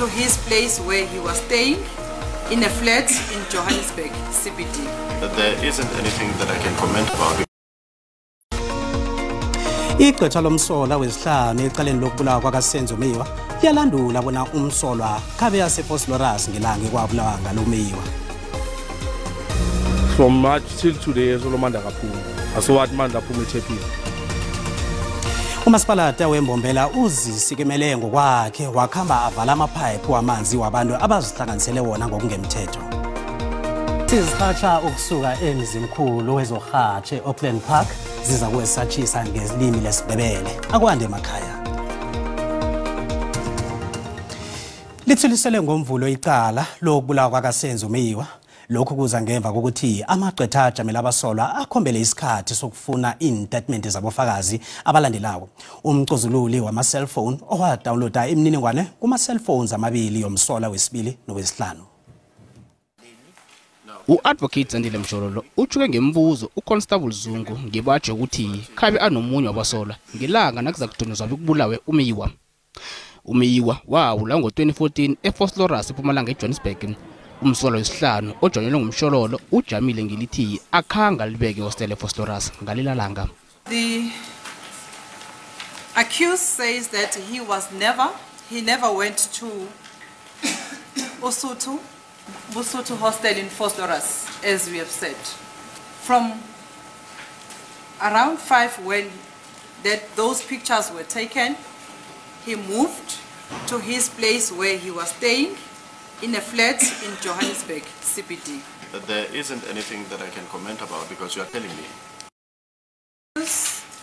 to his place where he was staying in a flat in Johannesburg, CBD. There isn't anything that I can comment about. Igqwetha lomsolwa wesihlanu ecaleni lokubulawa kwakaSenzomiwa liyalandula bona umsolwa khabe yaseFosloras ngelanga kwabulawa ngalomiwa. From March till today Solomanda kaphuma. Asowathi manje aphuma eThekwini. Umasipalata weMbombela uzisikemele ngokwakhe wakhamba avala amaphayiphi wamanzi wabantu abazihlanganisele wona ngokungemthetho. Sizihatsha ukusuka emzimkhulu wezohatshe Auckland Park ziza kwesatshisa ngezilimi lesiNdebele akwande emakhaya. Lithulisele ngomvulo icala lokubulawa kwakaSenzomiwa. Lokhu kuza ngemva kokuthi amagqwetha ajamela abasolwa akhombele isikhathi sokufuna iinstatement zabofakazi abalandelayo. Umcozululi wama-cellphone owadownloada imininingwane kuma-cellphones amabili yomsolwa wesibili nowesihlanu. U-Advocate Zandile Mjololo uchuke ngembuzo uConstable Zungu ngebatshe ukuthi khabe anomunye wabasolwa ngelanga nakuza kudonozwa ukubulawe uMeyiwa. uMeyiwa wawula ngo-2014 eFosloras ePumalanga eJohannesburg. Umsolwa wesihlanu ojonyelwe ngumshololo ujamile ngelithi akhanga libeke hostel eFosloras ngalila langa. The accused says that he never went to Busuthu hostel in Fosloras, as we have said. From around 5 when those pictures were taken, he moved to his place where he was staying in a flat in Johannesburg, CBD. There isn't anything that I can comment about because you are telling me.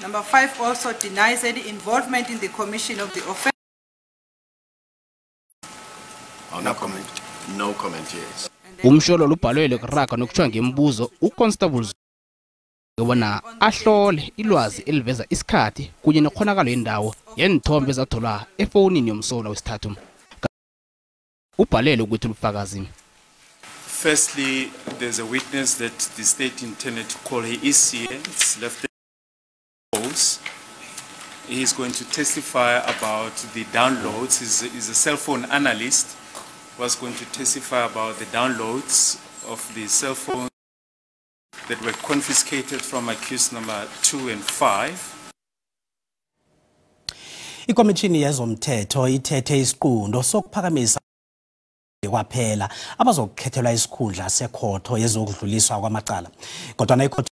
Number 5 also denies any involvement in the commission of the offense. Oh, no comment. No comment, yes. Umshololo ubhalwele kuraka nokuthwa ngembuzo uConstable ngobana ahlole ilwazi eliveza isikhathi kunye nekhonakalo yendawo yenithombe ezatholwa efonini yomsolwa wesithathu. Ubhalele ukuthi ubufakazi. Firstly, there's a witness that the state intended to call. He is here. It's left house. He is going to testify about the downloads. He's a cell phone analyst. Was going to testify about the downloads of the cell phones that were confiscated from accused number 2 and 5. Ikomishini yezomthetho ithethe isiqundo sokuphakamisa kwaphela abazokhethelwa isikhundla sekhotho yezokudluliswa kwamacala. Kodwa na ikhotho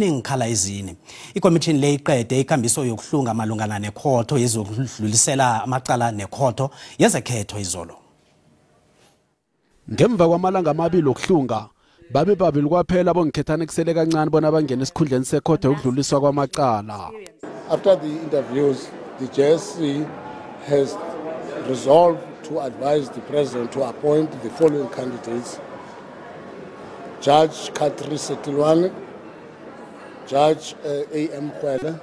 ningikhala ezine. Ikomishini le iqede ikambiso yokuhlunga malungana nekhotho yezokudlulisela amacala nekhotho yezekhetho izolo. Ngemva kwamalanga amabili okuhlunga babe babili kwaphela bongikhethana kusele kancane bona bangena esikhundleni sekhotho yokudluliswa kwamacala. After the interviews, the JSC has resolved to advise the president to appoint the following candidates: Judge Katri Setilwane, Judge A.M. Kwele.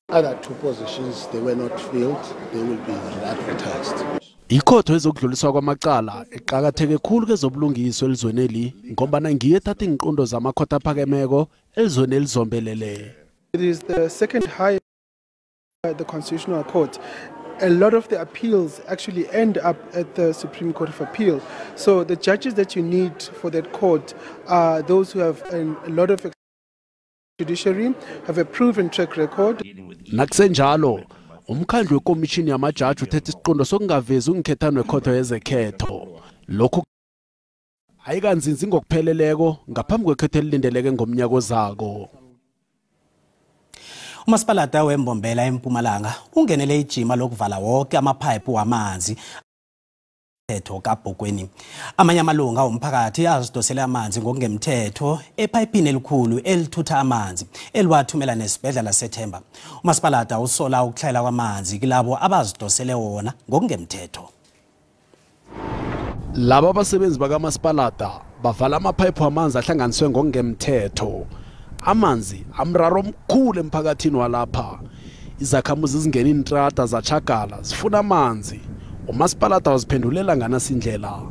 Other 2 positions, they were not filled, they will be re-advertised. Ikhotho yezokudluliswa kwamacala iqhakatheke khulu kezobulungiswa elizweneli ngoba ngiye ethatha inqiqondo zamakhotho aphakemeko elizweni elizombelele. It is the second highest the Constitutional Court. A lot of the appeals actually end up at the Supreme Court of Appeal. So the judges that you need for that court are those who have a lot of judiciary, have a proven track record. Nakusenjalo umkhandlu wekomishini yamajaji uthethe isiqondo sokungavezi ungikhethano wekhotho yezekhetho. Lokho ayikanzinzi ngokupheleleko ngaphambi kwekhetho elilindeleke ngomnyaka ozako. Umasipalata weMbombela eMpumalanga ungenele ijima lokuvala wonke amaphayiphi wamanzi etho kaBhokweni. Amanye amalunga omphakathi azidosela amanzi ngokungemthetho ephayipini elikhulu elithutha amanzi eliwathumela nesibhedlela seThemba. Umasipalata usola ukuhlayela kwamanzi kilabo abazidosele wona ngokungemthetho. Laba abasebenzi bakamasipalata bavala amaphayiphi wamanzi ahlanganiswe ngokungemthetho. Amanzi amraro omkhulu emphakathini walapha. Izakhamuzi zingena intrata zachagala zifuna amanzi. Umasipalata waziphendulela nganasindlela.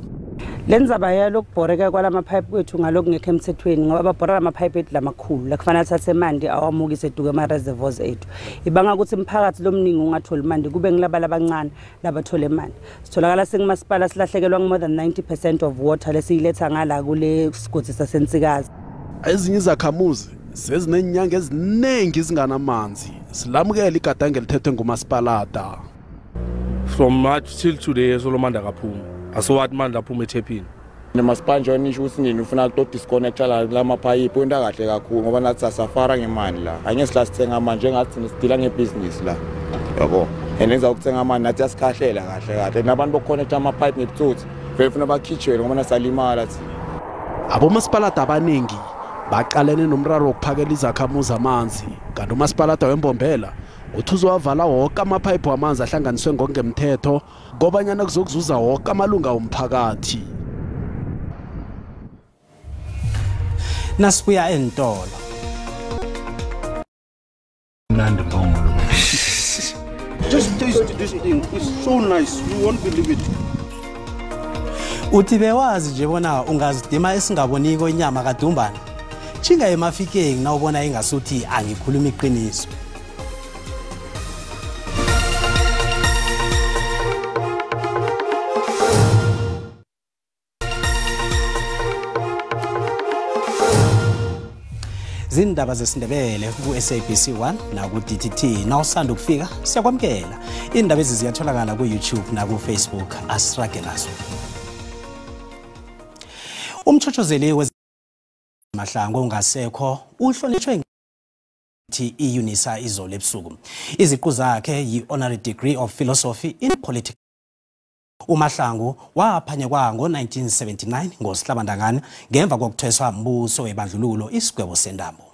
Lenzaba yalokubhoreka kwalamapipe kwethu ngalokho ngekho emthethweni ngoba babhora amapipe ethu lamakhulu la kufanele athathe mandi awamukise eduke ama reservoirs ethu. Ibanga ukuthi imphakathi lomningi ungatholi mandi kube ngilabala abancane labathole mandi. Sitholakala sengumasipala silahlekelwa more than 90% of water lesiyiletha ngala kule sigodi sasensikazi. Ezinye izakhamuzi sezinenyanga eziningi zinganamanzi. Silamukela igadange lithethwe ngumasipalata. From March till today Solomon akaphuma. Asowathi manje aphuma ethephini. Nemasipanje nisho ukuthi nini ufuna to disconnecta la mapipe into kahle kakhulu ngoba nathi safara ngemali la. Angeke silasithenga manje ngathi sidila ngebusiness la. Yabo. Enenza ukuthenga amani nathi asikhahlela kahle kahle. Nabantu boconnecta amapipe ngebutsotsi. Befuna bakhitshwe ngoba nasalimala thi. Abomasipalata abaningi baqalene nomraro wokuphakela izakhamuzi amanzi. Kanti umasipalata wembombela uthuzo wavala wonke amapipe wamanzi ahlanganiswe ngokungemthetho ngobanyana kuzokuzuza wonke amalunga omphakathi. Nasibuya entolo. Just taste this thing. It's so nice. You won't believe it. Uthi bewazi nje bona ungazidima esingaboniko inyama kadumbana. Chinga emafikeni na ubona ingasuthi angikhuluma iqiniso. Zindaba zesiNdebele ku SABC 1 na ku DTT nawusanda ukufika siyakwamkela indaba ezi ziyatholakala ku YouTube na ku Facebook asirage nazo. Umchochozeli wezemahlangu ongasekho uhlonishwe ngithi iUnisa izolo ebusuku. Iziqu zakhe yi-honorary degree of philosophy in politics. uMahlangu waphanyekwa ngo-1979 ngosihlabandangane ngemva kokuthweswa mbuso webandlululo isigwebo sentambo.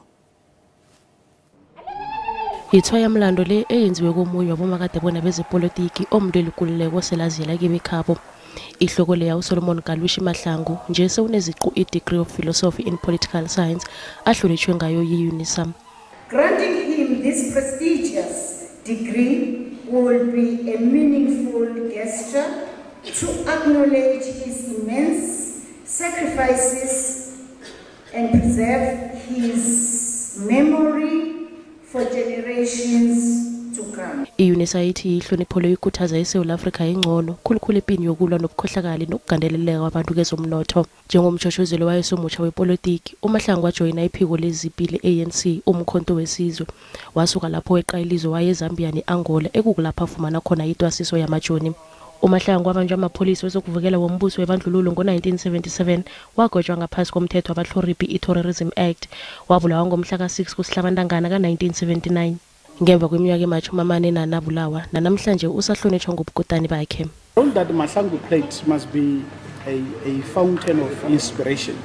Ithwaya mlando le eyenziwe komunye wabomakade bona bezepolitiki omndelikululeko selaziyela kibekhabo. Ihloko leya uSolomon Kalwishi Mahlangu nje sewuneziqu i-degree of philosophy in political science ahlonishwe ngayo yi-UNISA. Granting him this prestigious degree will be a meaningful gesture to acknowledge his immense sacrifices and preserve his memory for generations to come. I-UNISA ithi ihlonipho leyikhuthaza eSouth Africa ingcono khulukhulu empini yokulwa nobukhohlakali nokugandeleleka kwabantu kezomnotho. Njengomchoshozelo wayesomutsha wepolitiki, uMahlangu wajoyina iphiko lezipi le-ANC umkhonto wesizwe. Wasuka lapho weqa ilizwe waye eZambia ne-Angola ekukulapha afumana khona itwasiso yamajoni. uMahlangu wabanjwa amapholisi wezokuvukela wombuso webandlululo ngo-1977 wagotshwa ngaphasi komthetho wabahloripi i-Terrorism Act wabulawa ngomhla ka-6 kuSihlabantangana ka-1979 ngemva kweminyaka ema-40 abulawa nanamhlanje usahlonishwa ngobukutani bakhe. The role that Mahlangu played must be a fountain of inspiration,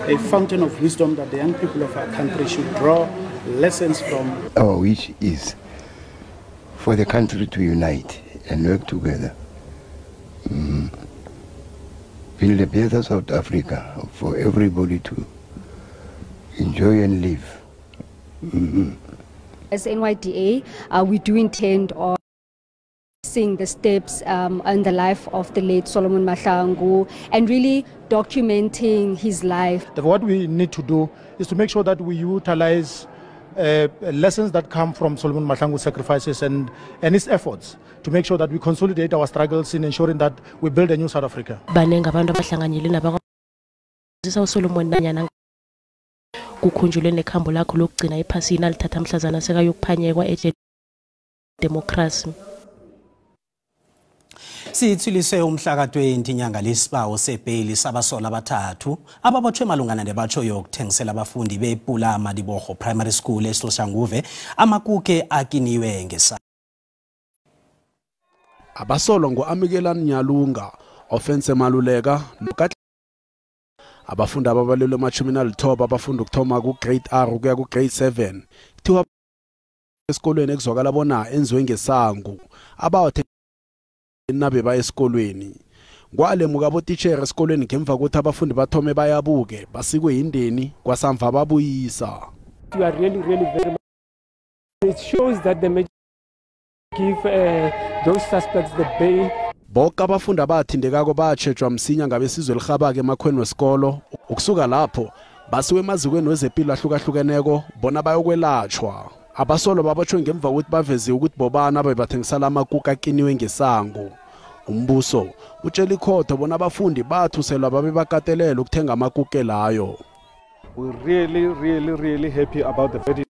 a fountain of wisdom that the young people of our country should draw lessons from. Our wish is for the country to unite and work together. Build a better South Africa for everybody to enjoy and live. As NYDA, we do intend on seeing the steps in the life of the late Solomon Mahlangu and really documenting his life. What we need to do is to make sure that we utilize lessons that come from Solomon Mahlangu's sacrifices and his efforts to make sure that we consolidate our struggles in ensuring that we build a new South Africa. Banenga abantu abahlanganyele nabakuzisa uSolomon nanyana kukhunjulwe nekhambo lakho lokugcina ephasini alithatha mhlazana sekayokuphanyekwa democracy. Sithuliswe umhla ka-20 inyanga lesibawo sebheli sabasola abathathu ababotshwe malungana nebatsho yokuthengisela abafundi bePulama Dibogo Primary School eSoshanguve amakuke akiniwe ngesa. Abasolwa ngo-Amikelani Nyalunga, Offense Maluleka, abafundi ababalelwe ama-19 abafunda ukuthoma ku-grade R ukuya ku-grade 7 kuthiwa esikolweni ekuzwakala bona enziwe ngesangu abawathe nabe baya esikolweni. Kwalemuka abotitshere esikolweni ngemva kokuthi abafundi bathome bayabuke basikwe yindeni kwasamva babuyisa. You are really very much. It shows that the give those suspects the bail. Bonke abafundi abathindekako batshejwa msinya ngabesizwe lihabake emakhweni wesikolo. Ukusuka lapho basiwe emazikweni wezempilo ahlukahlukeneko bona bayokwelatshwa. Abasolo babatshwe ngemva ukuthi baveze ukuthi bobana bebathengisala amakuka akiniwe ngesango. Umbuso utshela ikhotho bona abafundi bathuselwa babe bakatelela ukuthenga amakuke layo. We're really happy about the very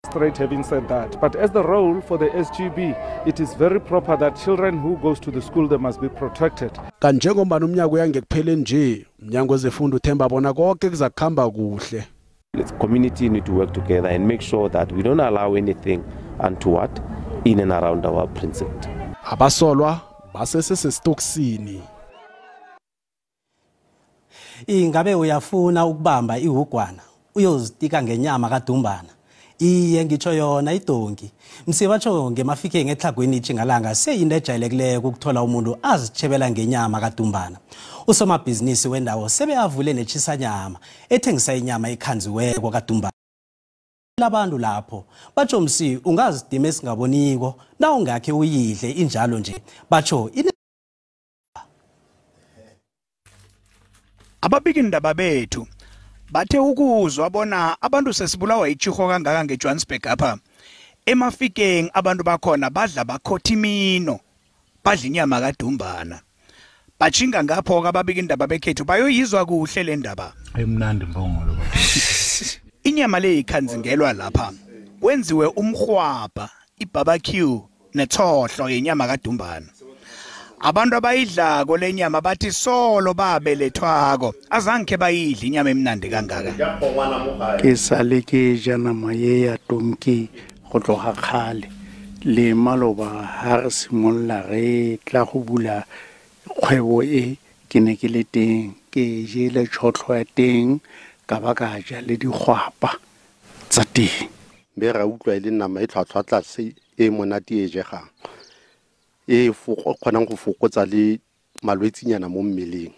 straight having said that. But as the role for the SGB, it is very proper that children who goes to the school, they must be protected. Kanjengombana umnyaka uyangekupheleni nje, umnyango wezefundo uthemba bona konke kuzakuhamba kuhle. The community need to work together and make sure that we don't allow anything untoward in and around our precinct. Abasolwa basesesitokisini. Ingabe uyafuna ukubamba ihugwana uyozitika ngenyama kaDumbana? Iye ngitsho yona idonki. Msibatsho ngemafikeng ehlagweni ichingalanga seyinto ejayelekileyo ukuthola umuntu azitshebela ngenyama kaDumbana. Usomabhizinisi wendawo sebeyavule nechisanyama ethengisa inyama ekhanziweko kaDumbana. Labantu lapho batsho msi ungazidima esingaboniko na ungakhe uyidle injalo nje batsho ababiki indaba bethu bathe ukuzwa bona abantu sesibulawa ichiho kangaka ngeJohannesburg apha emafikeng abantu bakhona badla bakhothimino badla inyama kaDumbana bachinga ngapho ababiki indaba bekhethu bayoyizwa kuhle le ndaba emnandi mbongo lo inyama le ikhanzingelwa lapha kwenziwe umkhwaba ibarbecue nethohlo yenyama kaDumbana abantu abayidlako lenyama bathi solo babelethwako azange bayidla inyama emnandi kangaka ke sale ke jana maye ya tonki go tloga khale le maloba ha re simolla re tla go bula kgwebo e ke ne ke le teng ke jele tšhotlho ya teng ka ba ka ja le digwapa tsa teng be ra utlwa ile nama e tlhwatlhwa tlase e monate e jegang e kgonang go fokotsa le malwetsinyana mo mmeleng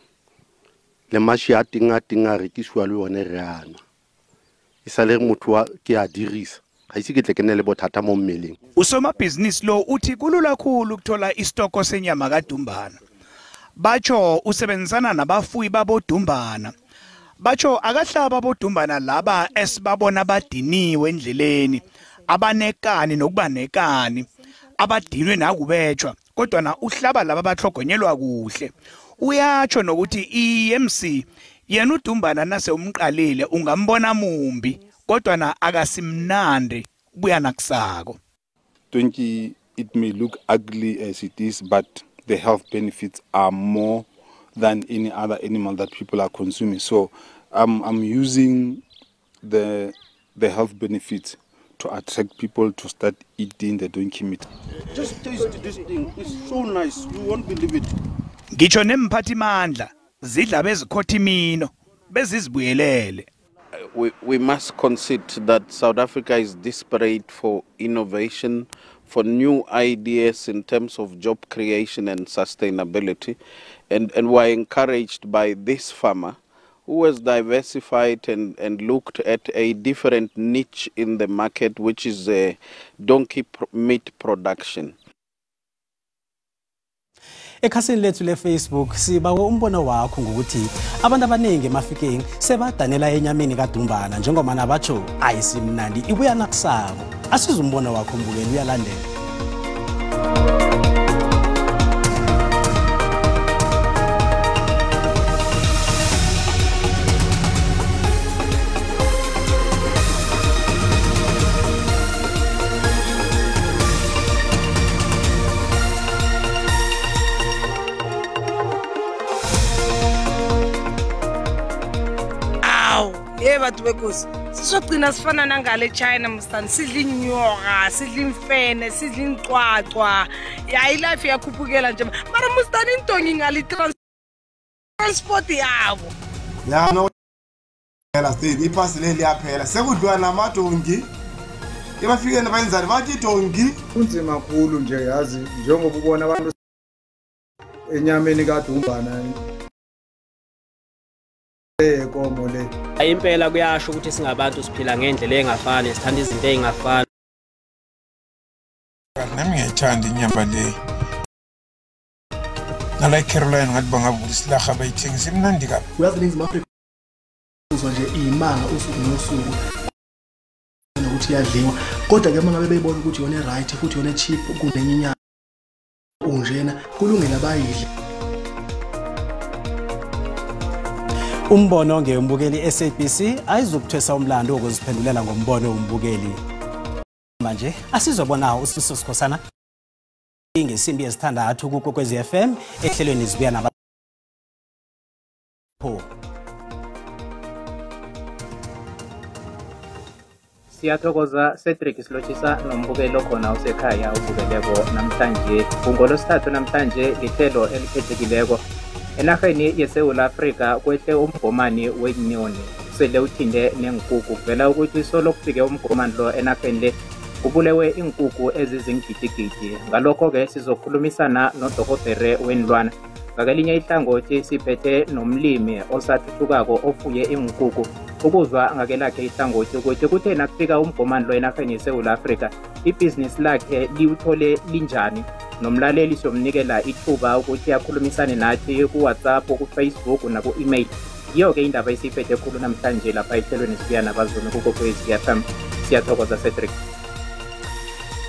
le mashi a teng a rekisiwa le yone re ana e sale motho wa ke a dirisa ga ise ke tle ke ne le bothata mo mmeleng. Usomabhizinisi lo uthi kulula kakhulu ukuthola istoko senyama kaDumbana batsho usebenzisana nabafuyi baboDumbana batsho akahlaba aboDumbana laba esibabona badiniwe endleleni abanekani nokubanekani abadinwe nakubetshwa kodwa na uhlaba laba bahlogonyelwa kuhle uyatsho nokuthi iMC yena uDumbana nase umqalile ungambona mumbi kodwa na akasimnandi buya nakusako. It may look ugly as it is, but the health benefits are more than any other animal that people are consuming. So I'm using the health benefits to attract people to start eating the donkey meat. Just taste this thing. It's so nice. You won't believe it. Ngisho nemphathi mandla zidla bezikhothimino bezizibuyelele. We must concede that South Africa is desperate for innovation, for new ideas in terms of job creation and sustainability. And we're encouraged by this farmer who has diversified and looked at a different niche in the market, which is donkey meat production. Ekhasini lethu le Facebook sibawe umbono wakho ngokuthi abantu abaningi emafikeng sebadanela enyameni kaDumbana njengoba nabatsho ayisimnandi ibuya nakusako. Asiza umbono wakho mbukeli uyalandela. Batho bekosi sizogcina sifana nangale China mstani sidla inyoka sidla imfene sidla incwacwa ya ilife yakhuphukela nje mara mstani intongi ngali transport yabo ya no phela state iphasi le liyaphela sekudliwa namadongi ebafikeni bayenzani bathi idongi kunzima kakhulu nje yazi njengoba ubona abantu enyameni kaDumbana ekomo le impela kuyasho ukuthi singabantu siphila ngendlela engafani sithanda izinto ezingafani nami ngiyithanda inyama le nala Caroline ngathi bangavulisa ilaha bayithengisa imnandi kabi. Uyazi iNingizimu Afrika uzwa nje imanga usuku nosuku nokuthi iyadliwa kodwa ke mangabe beyibona ukuthi yona right futhi yona cheap kunenye inyama unjena kulungela bayidle. Umbono ngeumbukeli SABC ayizukuthwesa umlando ukuziphendulela ngombono umbukeli. Manje asizobona uSiso Sikhosana ngesimbi yesithandathu kuKwekwezi FM ehlelweni zibuya naba Siyathokoza Cedric Silotshisa nombukelo khona usekhaya ubukelevo namhlanje ungolosithathu namhlanje lihlelo elikhethekileko enarheni yeSewula Afrika kwehle umgomani wenyoni sele uthinde nenkukhu kuvela ukuthi solo kufike umgomani lo enarheni le kubulewe inkukhu ezizingidigidi ngalokho ke sizokhulumisana nodokotela wenilwana ngakelinye ihlangothi siphethe nomlimi osathuthukako ofuye inkukhu ukuzwa ngakelakhe ihlangothi ukuthi kuthena kufika umgomani lo enarheni yeSewula Afrika ibhizinisi lakhe liwuthole linjani nomlaleli somnikela ithuba ukuthi akhulumisane nathi ku WhatsApp ku Facebook na ku email yiyo ke indaba esiphethe khulu namhlanje lapha ehlelweni sibuya nabazumi kuKwekwezi FM. Siyathokoza Cedric.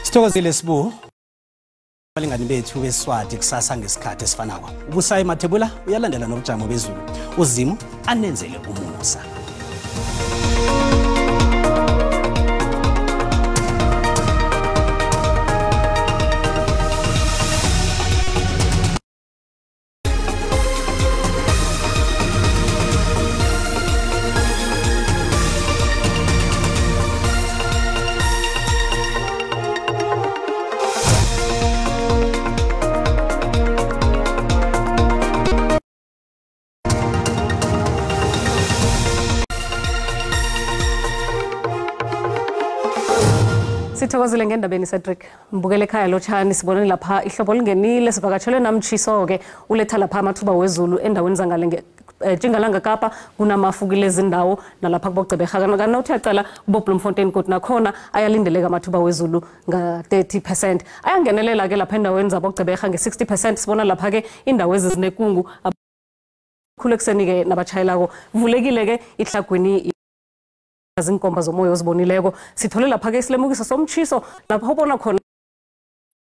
Sithokozile Sibu. Abalingani bethu beSwati kusasa ngesikhathi esifanako. Ubusayi Mathebula uyalandela nobujamo bezulu. Uzimu anenzele umusa. Sithokozile ngendabeni Cedric mbukele ekhaya lotshani sibonene lapha ihlobo lingenile sivakatshelwe namtshiso ke uletha lapha amathuba wezulu endaweni zangale njengalanga Kapa kunamafukile ezindawo nalapha kubogcebeka kana uthi yacala kubo Bloemfontein kodwa nakhona ayalindeleka amathuba wezulu nga 30%. Ayangenelela ke lapha endaweni zabogcebeka nge 60% sibona lapha ke indawo ezizinekungu khulekiseni ke nabachayelako vulekile ke ihlagwini izinkomba zomoya ozibonileko sithole lapha ke isilemukiso somtshiso lapha ubona khona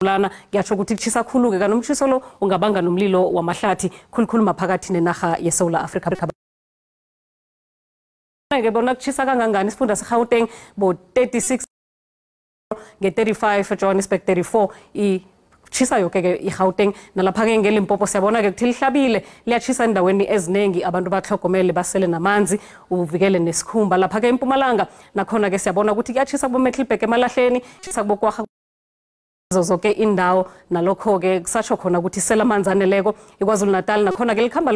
lana ngiyatsho ukuthi kuchisa khulu ke kanomtshiso lo ungabanga nomlilo wamahlathi khulukhulu maphakathi nenaga yeSouth Africa ke bona kuchisa kangangani isifunda seGauteng bo 36 nge35 Johannesburg 34 chisa yoke ke iGauteng nalapha ke ngeLimpopo siyabona ke kuthi lihlabile liyachisa endaweni eziningi abantu bahlogomele basele namanzi uvikele nesikhumba lapha ke eMpumalanga nakhona ke siyabona ukuthi kuyachisa kubo Metlibek emalahleni chisa kubo kwaga zoke indawo nalokho ke kusatsho khona ukuthi sela amanzi aneleko iKwaZulu Natal nakhona ke likhamba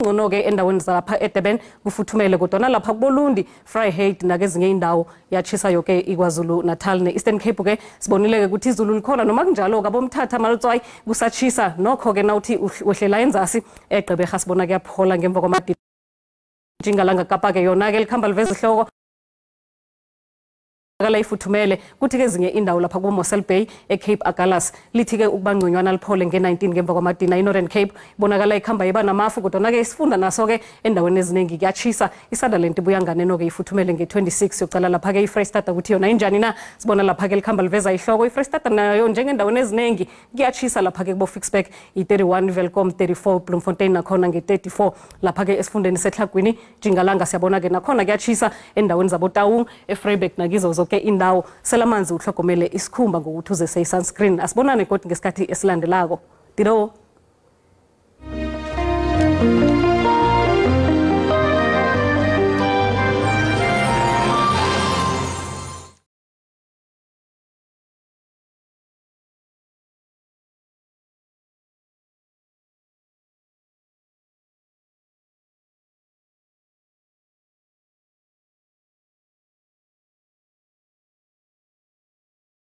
ngono ke endaweni zalapha eDurban kufuthumele kodwa nalapha kuBolundi Vryheid nakezinye indawo yachisa yoke iKwaZulu Natal neEastern Cape ke sibonile ke ukuthi izulu likhona noma kunjalo ke bomthatha Maltswayi kusachisa nokho ke nawuthi uhlela enzasi eGqeberha sibona kuyaphola ngemva kwamadini njengalanga Kapa ke yona ke likhamba liveza ihloko akala ifuthumele kuthi ke ezinye indawo lapha ku Mossel Bay eCape Agulhas lithi ke ukubangconywana liphole nge19 ngemva kwamadina iNorthern Cape bonakala ikhamba iba namafu kodwa ke isifunda naso ke endaweni eziningi kuyachisa iSutherland ibuya nganeno ke ifuthumele nge26 yocala lapha ke iFreystata ukuthi yona injani na sibona lapha ke likhamba liveza ihloko iFreystata nayo njengendaweni eziningi kuyachisa lapha ke kubo Fixback i31 Welcome 34 Bloemfontein nakhona nge34 lapha ke esifundeni seTlhagwini Jingalanga siyabona ke nakhona kuyachisa endaweni zabo Taung eVryburg nakizo ke indawo selamanzi uhlogomele isikhumba ngokuthi uze say sunscreen asibonane kodwa ngesikhathi esilandelako diro